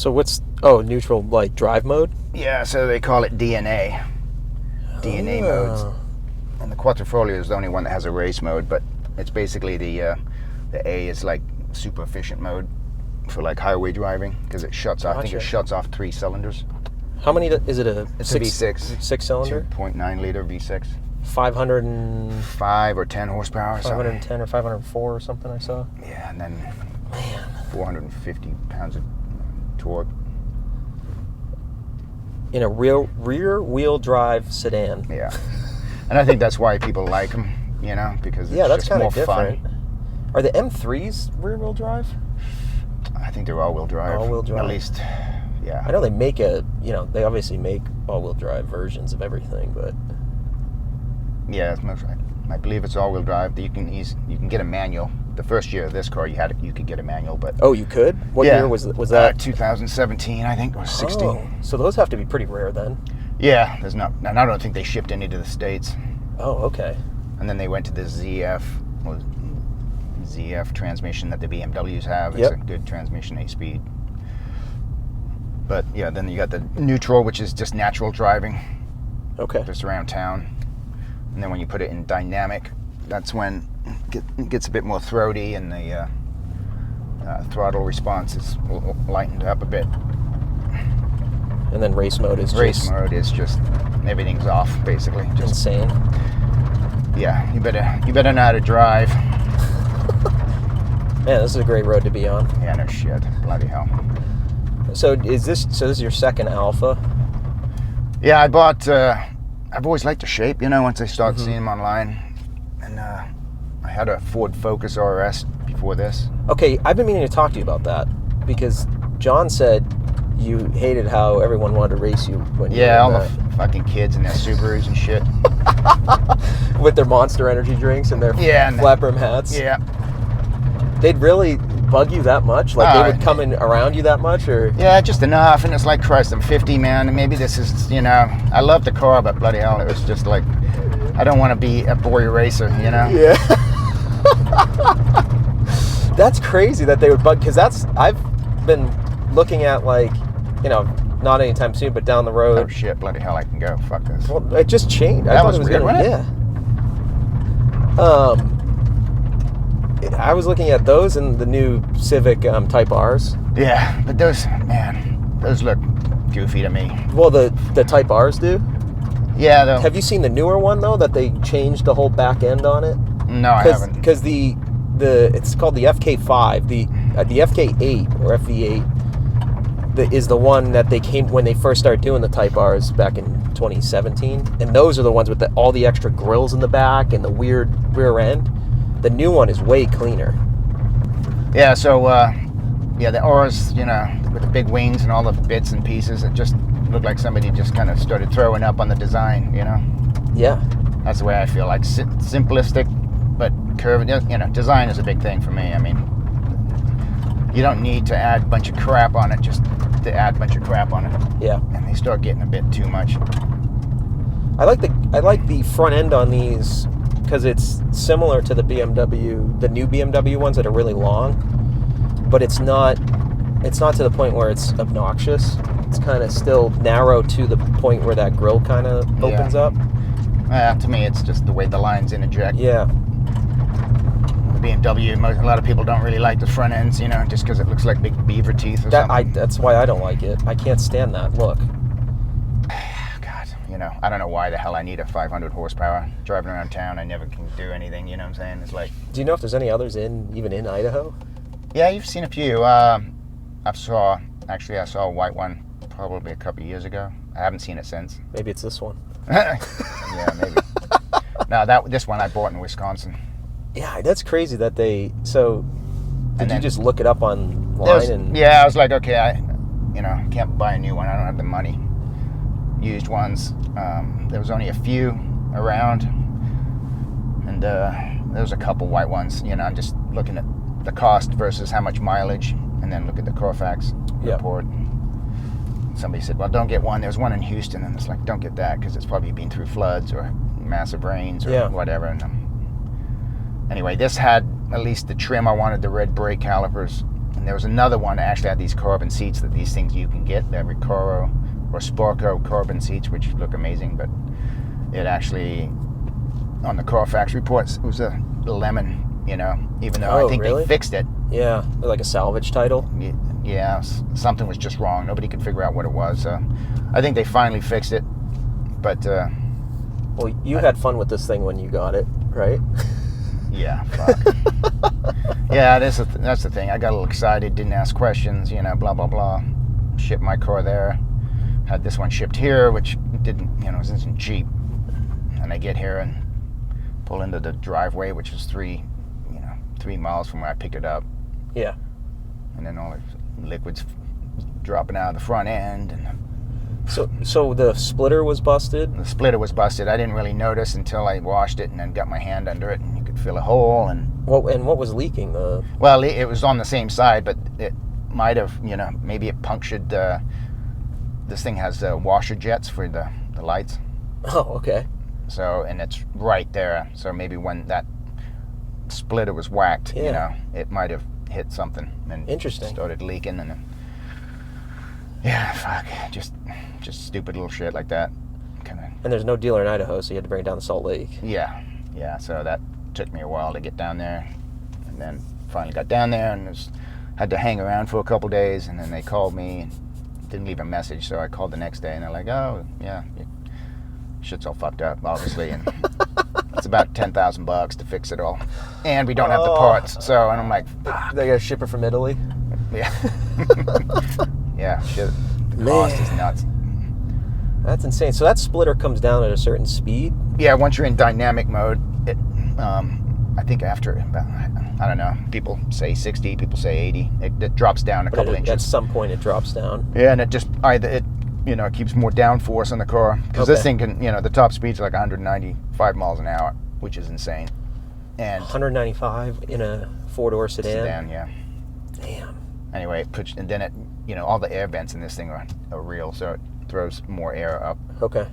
So what's neutral, like drive mode? Yeah, so they call it DNA modes. And the Quadrifoglio is the only one that has a race mode, but it's basically the A is like super efficient mode for like highway driving because it shuts off. I think it shuts off 3 cylinders. How many is it? It's a V6, 6-cylinder, 2.9 liter V6, 505 or 10 horsepower, 510 or 504 or something. I saw. Yeah, and then 450 pounds of torque in a rear wheel drive sedan. Yeah, and I think that's why people like them. Because it's that's just more different. fun. Are the M3s rear wheel drive? I think they're all-wheel drive. All-wheel drive. At least, yeah. I know they make they obviously make all-wheel drive versions of everything, but yeah, that's most right. I believe it's all-wheel drive. You can get a manual. The first year of this car, you could get a manual, but you could. What year was that? 2017, I think, or 16. Oh, so those have to be pretty rare then. Yeah, there's not, and I don't think they shipped any to the States. Oh, okay. And then they went to the ZF transmission that the BMWs have. It's a good transmission, 8-speed. But yeah, then you got the neutral, which is just natural driving. Okay. Just around town. And then when you put it in dynamic, that's when it gets a bit more throaty and the throttle response is lightened up a bit. And then race mode is just everything's off, basically. Just insane. Yeah, you better know how to drive. Man, this is a great road to be on. Yeah, no shit. Bloody hell. So this is your second Alfa? Yeah, I bought. I've always liked the shape, once I started seeing them online, and I had a Ford Focus RS before this. Okay, I've been meaning to talk to you about that because John said you hated how everyone wanted to race you when you were all the fucking kids and their Subarus and shit. With their Monster Energy drinks and their flat brim hats. Yeah. They'd really bug you that much? Like they would come in around you that much, or? Yeah, just enough. And it's like, Christ, I'm 50, man. And maybe this is, I love the car, but bloody hell, it was just like, I don't want to be a boy racer, Yeah. That's crazy that they would bug, because I've been looking at not anytime soon, but down the road. Oh shit, bloody hell, I can go. Fuck this. Well, it just changed. That was weird, wasn't it? Yeah. I was looking at those and the new Civic Type Rs. Yeah, but those look goofy to me. Well, the Type Rs do? Yeah, though. Have you seen the newer one, though, that they changed the whole back end on it? No, I haven't. Because it's called the FK5. The FK8 or FV8 is the one that they came when they first started doing the Type Rs back in 2017. And those are the ones with all the extra grills in the back and the weird rear end. The new one is way cleaner. Yeah, so, the Rs, with the big wings and all the bits and pieces, it just looked like somebody just kind of started throwing up on the design, Yeah. That's the way I feel, like simplistic, but curved, design is a big thing for me. I mean, you don't need to add a bunch of crap on it just to add a bunch of crap on it. Yeah. And they start getting a bit too much. I like the front end on these because it's similar to the BMW, the new BMW ones that are really long, but it's not to the point where it's obnoxious. It's kind of still narrow to the point where that grill kind of opens up. To me, it's just the way the lines interject. Yeah. The BMW, a lot of people don't really like the front ends, just because it looks like big beaver teeth or something. That's why I don't like it. I can't stand that look. I don't know why the hell I need a 500 horsepower. Driving around town, I never can do anything, you know what I'm saying? It's like... Do you know if there's any others even in Idaho? Yeah, you've seen a few. I saw a white one probably a couple of years ago. I haven't seen it since. Maybe it's this one. Yeah, maybe. No, this one I bought in Wisconsin. Yeah, that's crazy that they... So, did you just look it up online? Yeah, I was like, okay, I can't buy a new one. I don't have the money. Used ones. There was only a few around, and there was a couple white ones. I'm just looking at the cost versus how much mileage, and then look at the Carfax report. Somebody said, well, don't get one. There's one in Houston, and it's like, don't get that because it's probably been through floods or massive rains or whatever. And, anyway, this had at least the trim I wanted, the red brake calipers, And there was another one that actually had these carbon seats, that these things you can get, the Recaro or Sparco carbon seats, which look amazing, but it actually, on the Carfax reports, it was a lemon, you know, even though I think really? they fixed it. Yeah, like a salvage title. Yeah, something was just wrong. Nobody could figure out what it was. I think they finally fixed it, but... well, you had fun with this thing when you got it, right? Yeah, fuck. Yeah, that's the thing. I got a little excited, didn't ask questions, you know, blah, blah, blah. Shipped my car there. Had this one shipped here, which didn't, you know, isn't cheap. And I get here and pull into the driveway, which is 3 miles from where I picked it up. Yeah. And then all the liquids dropping out of the front end. And so the splitter was busted? the splitter was busted. I didn't really notice until I washed it and then got my hand under it, and you could feel a hole. And what was leaking? well, it was on the same side, but it might have, you know, maybe it punctured. This thing has washer jets for the lights. Oh, okay. So, and it's right there. So maybe when that splitter was whacked, you know, it might have hit something and Interesting. started leaking, and then, yeah, fuck, just stupid little shit like that. Kind of. And there's no dealer in Idaho, so you had to bring it down to Salt Lake. Yeah. So that took me a while to get down there, and then finally got down there and had to hang around for a couple days, and then they called me and didn't leave a message, so I called the next day, and they're like, "Oh, yeah, shit's all fucked up, obviously, and it's about $10,000 to fix it all, and we don't have the parts." So, and I'm like, fuck. They got to ship it from Italy? Yeah. Yeah, shit. The cost is nuts. That's insane. So that splitter comes down at a certain speed? Yeah, once you're in dynamic mode, it, I think after about, I don't know, people say 60, people say 80, it drops down a couple inches. At some point it drops down. Yeah, and it just it keeps more downforce on the car, because this thing can, the top speed's like 195 miles an hour, which is insane. And 195 in a 4-door sedan? Sedan, yeah. Damn. Anyway, and then it, all the air vents in this thing are real, so it throws more air up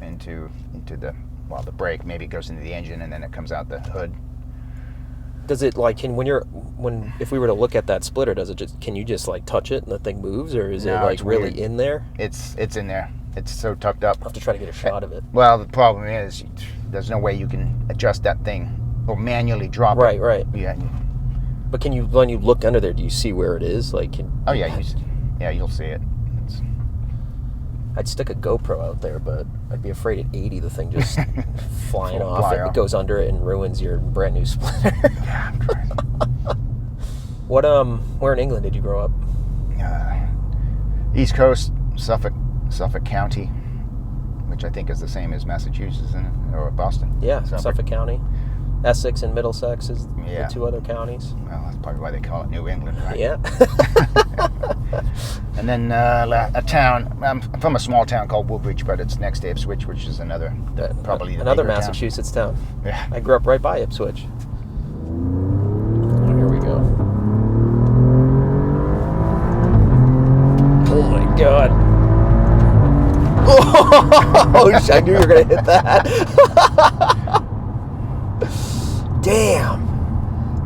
into the brake. Maybe it goes into the engine and then it comes out the hood. Does it if we were to look at that splitter, can you just like touch it and the thing moves, or is it like really weird. In there? It's in there. It's so tucked up. I'll have to try to get a shot of it. Well, the problem is there's no way you can adjust that thing or manually drop it. Right. Yeah. But when you look under there, do you see where it is? Like, you'll see it. I'd stick a GoPro out there, but I'd be afraid at 80 the thing just flying off. It goes under it and ruins your brand new splitter. Yeah, I'm trying. Where in England did you grow up? East Coast, Suffolk County, which I think is the same as Massachusetts, isn't it? Or Boston. Yeah, Suffolk County. Essex and Middlesex is the 2 other counties. Well, that's probably why they call it New England, right? Yeah. And then a town. I'm from a small town called Woolwich, but it's next to Ipswich, which is another Massachusetts town. Yeah. I grew up right by Ipswich. Oh, here we go. Oh my God. Oh, I knew you were going to hit that. Damn.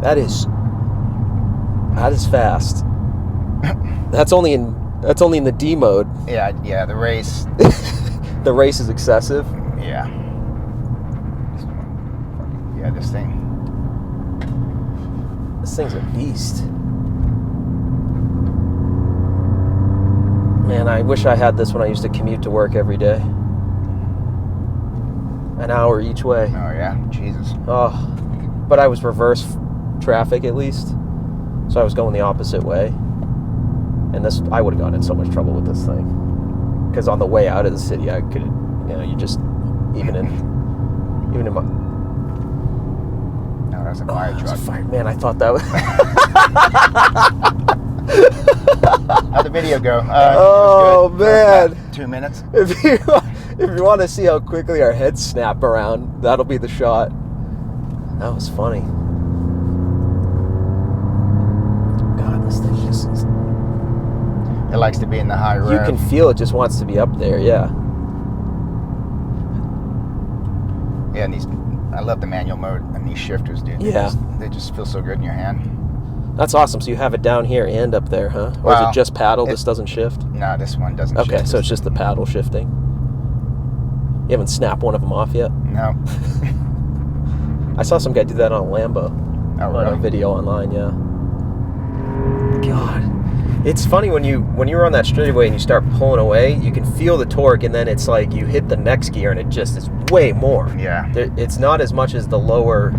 That is fast. That's only in the D mode. Yeah, the race. The race is excessive. Yeah. Yeah, this thing's a beast. Man, I wish I had this when I used to commute to work every day. An hour each way. Oh yeah, Jesus. Oh, but I was reverse traffic at least, so I was going the opposite way. And I would have gotten in so much trouble with this thing, because on the way out of the city, I could, you just even in my. No, that's a fire truck. Man, I thought that was. How'd the video go? Oh man, 2 minutes. If you want to see how quickly our heads snap around, that'll be the shot. That was funny. God, this thing just. It likes to be in the high road. You can feel it just wants to be up there, yeah. Yeah, and I love the manual mode and these shifters, dude. Yeah. They just feel so good in your hand. That's awesome. So you have it down here and up there, huh? Or is it just paddle? This doesn't shift? No, this one doesn't shift. Okay, so it's just the paddle shifting. You haven't snapped one of them off yet? No. I saw some guy do that on a Lambo. Oh, really? On a video online, yeah. God. It's funny when you're on that straightaway and you start pulling away, you can feel the torque, and then it's like you hit the next gear and it just is way more. Yeah. It's not as much as the lower.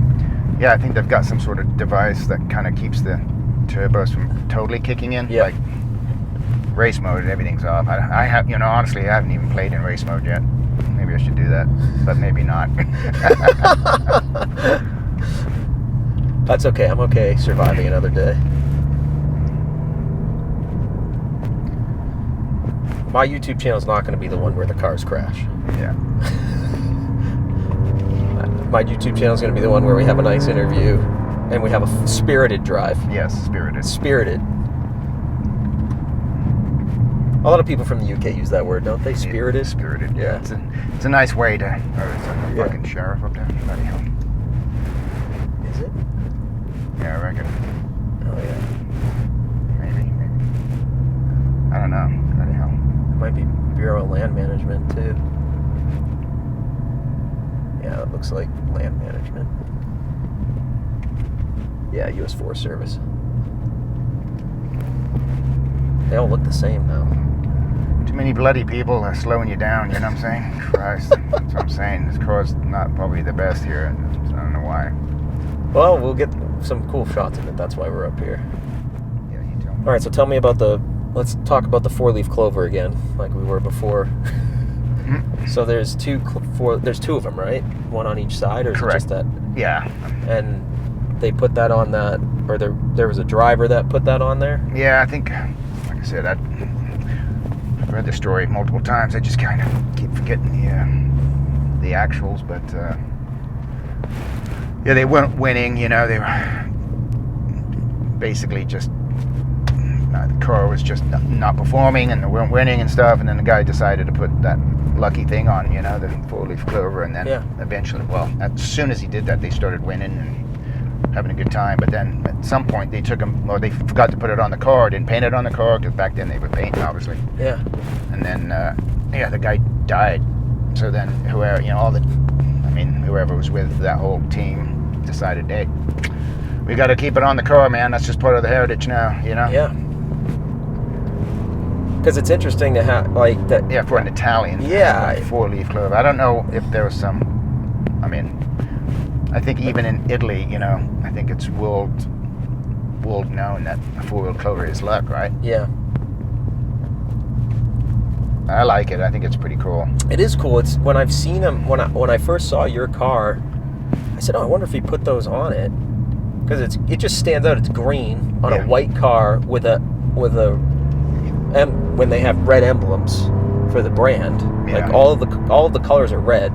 Yeah, I think they've got some sort of device that kind of keeps the turbos from totally kicking in. Yeah. Like race mode, everything's off. I have, honestly, I haven't even played in race mode yet. Maybe I should do that, but maybe not. That's okay. I'm okay surviving another day. My YouTube channel is not going to be the one where the cars crash. Yeah. My YouTube channel is going to be the one where we have a nice interview and we have a spirited drive. Yes, spirited. Spirited. A lot of people from the UK use that word, don't they? Spirited? Spirited, yeah. It's a nice way to... Oh, it's like a fucking sheriff up there. Bloody hell. Is it? Yeah, I reckon. Oh, yeah. Maybe. I don't know. Bloody hell. It might be Bureau of Land Management, too. Yeah, it looks like land management. Yeah, U.S. Forest Service. They all look the same, though. Too many bloody people are slowing you down, you know what I'm saying? Christ, that's what I'm saying. This car's not probably the best here. I don't know why. Well, we'll get some cool shots of it. That's why we're up here. Yeah, you tell me. All right, so tell me about let's talk about the 4-leaf clover again, like we were before. So there's two of them, right? One on each side, or is Correct. it just that? Yeah. And they put that on that, or there was a driver that put that on there? Yeah, I think, like I said, I've read the story multiple times. I just kind of keep forgetting the actuals, but yeah, they weren't winning. They were basically just the car was just not performing, and they weren't winning and stuff. And then the guy decided to put that lucky thing on, the 4-leaf clover, and then eventually, well, as soon as he did that, they started winning and having a good time. But then at some point they they forgot to put it on the car, didn't paint it on the car, because back then they were painting, obviously. Yeah. And then the guy died. So then whoever was with that whole team decided, hey, we got to keep it on the car, man. That's just part of the heritage now, Yeah. Because it's interesting to have like that. Yeah, for an Italian. Yeah. 4-leaf clover. I don't know if there was some. I think even in Italy, I think it's world known that a 4-wheel clover is luck, right? Yeah. I like it. I think it's pretty cool. It is cool. It's when I've seen them. When I first saw your car, I said, "Oh, I wonder if he put those on it," because it just stands out. It's green on a white car with a when they have red emblems for the brand. Yeah. Like all of the colors are red.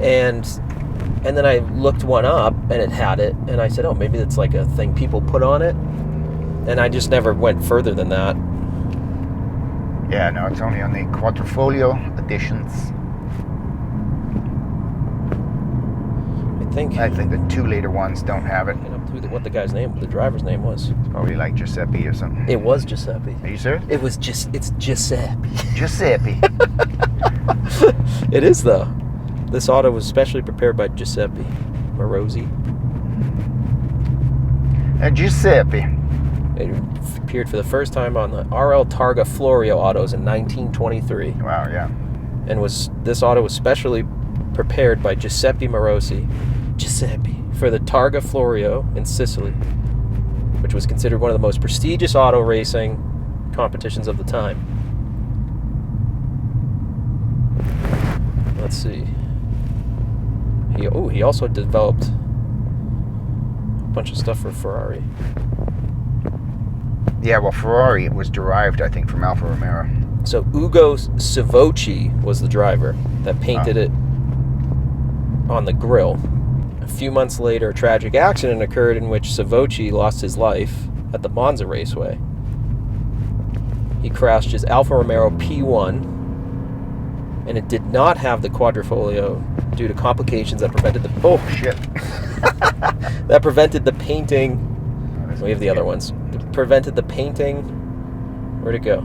And then I looked one up and it had it, and I said, "Oh, maybe it's like a thing people put on it." And I just never went further than that. Yeah, no, it's only on the Quadrifoglio editions. I think the 2-liter ones don't have it. What the driver's name was. It's probably like Giuseppe or something. It was Giuseppe. Are you serious? It's Giuseppe. Giuseppe. It is, though. This auto was specially prepared by Giuseppe Morosi. Giuseppe. It appeared for the first time on the RL Targa Florio autos in 1923. Wow, yeah. And this auto was specially prepared by Giuseppe Morosi. For the Targa Florio in Sicily, which was considered one of the most prestigious auto racing competitions of the time. Let's see. He also developed a bunch of stuff for Ferrari. Yeah, well, Ferrari was derived, I think, from Alfa Romeo. So Ugo Savocci was the driver that painted it on the grille. A few months later, a tragic accident occurred in which Savocci lost his life at the Monza Raceway. He crashed his Alfa Romeo P1, and it did not have the Quadrifoglio due to complications that prevented the... Oh, shit. that prevented the painting We have the other ones. Prevented the painting. Where'd it go?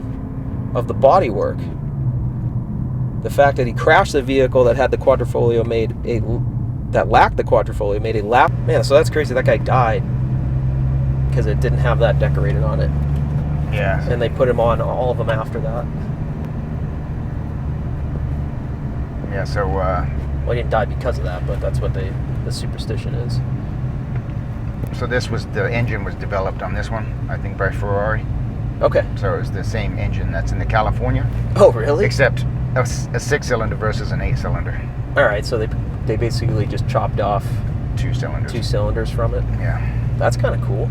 Of the bodywork. The fact that he crashed the vehicle that had the Quadrifoglio that lacked the Quadrifoglio made a lap. Man, so that's crazy. That guy died because it didn't have that decorated on it. Yeah. And they put him on all of them after that. Yeah. So. Well, he didn't die because of that, but that's what the superstition is. So the engine was developed on this one, I think, by Ferrari. Okay. So it was the same engine that's in the California. Oh, really? Except a 6-cylinder versus an 8-cylinder. All right, so they basically just chopped off 2 cylinders. 2 cylinders from it. Yeah. That's kind of cool.